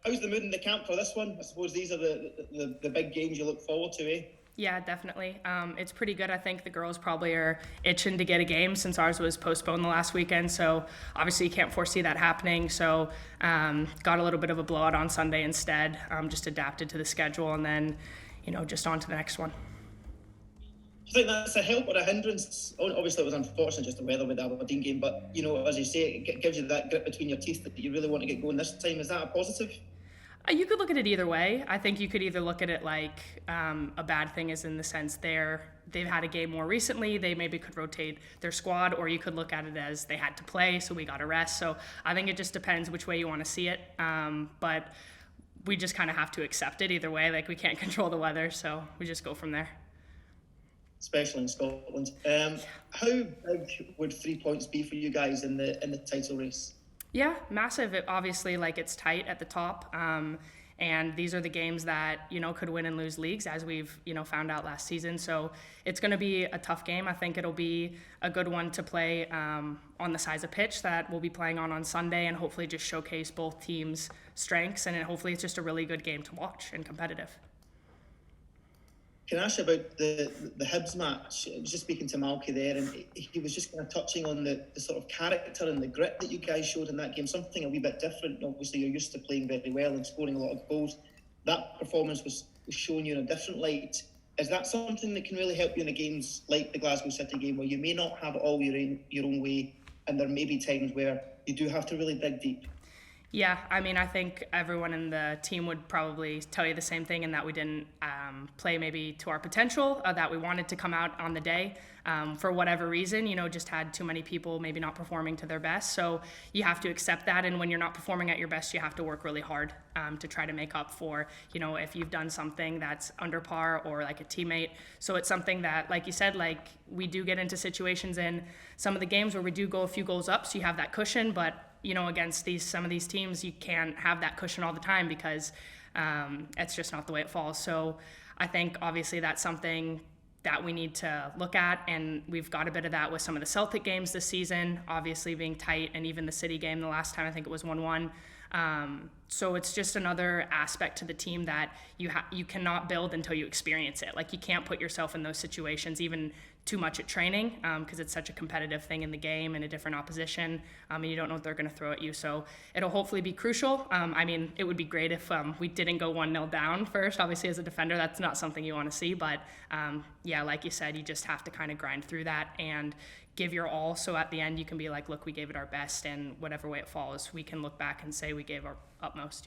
How's the mood in the camp for this one? I suppose these are the big games you look forward to, eh? Yeah, definitely. It's pretty good. I think the girls probably are itching to get a game since ours was postponed the last weekend. So obviously you can't foresee that happening. So got a little bit of a blowout on Sunday instead. Just adapted to the schedule and then, just on to the next one. Do you think that's a help or a hindrance? Obviously, it was unfortunate just the weather with the Aberdeen game, but as you say, it gives you that grip between your teeth that you really want to get going this time. Is that a positive? You could look at it either way. I think you could either look at it like a bad thing is in the sense they've had a game more recently, they maybe could rotate their squad, or you could look at it as they had to play, so we got a rest. So I think it just depends which way you want to see it. But we just kind of have to accept it either way. Like, we can't control the weather, so we just go from there. Especially in Scotland. How big would 3 points be for you guys in the title race? Yeah, massive. Obviously, it's tight at the top. And these are the games that, could win and lose leagues, as we've, found out last season. So it's going to be a tough game. I think it'll be a good one to play on the size of pitch that we'll be playing on Sunday, and hopefully just showcase both teams' strengths. And hopefully it's just a really good game to watch and competitive. Can I ask you about the Hibs match? I was just speaking to Malky there, and he was just kind of touching on the sort of character and the grit that you guys showed in that game, something a wee bit different. Obviously, you're used to playing very well and scoring a lot of goals. That performance was showing you in a different light. Is that something that can really help you in the games like the Glasgow City game, where you may not have it all your own way, and there may be times where you do have to really dig deep? Yeah, I think everyone in the team would probably tell you the same thing, in that we didn't play maybe to our potential, that we wanted to come out on the day. For whatever reason, just had too many people maybe not performing to their best. So you have to accept that, and when you're not performing at your best, you have to work really hard to try to make up for, if you've done something that's under par or like a teammate. So it's something that, like you said, we do get into situations in some of the games where we do go a few goals up, so you have that cushion, but against some of these teams, you can't have that cushion all the time, because it's just not the way it falls. So I think obviously that's something that we need to look at, and we've got a bit of that with some of the Celtic games this season, obviously being tight, and even the City game the last time, I think it was 1-1. So it's just another aspect to the team that you cannot build until you experience it. You can't put yourself in those situations even too much at training, because it's such a competitive thing in the game and a different opposition, and you don't know what they're going to throw at you. So it'll hopefully be crucial. It would be great if we didn't go 1-0 down first. Obviously, as a defender, that's not something you want to see. But yeah, like you said, you just have to kind of grind through that and give your all, so at the end you can be like, look, we gave it our best, and whatever way it falls, we can look back and say we gave our utmost.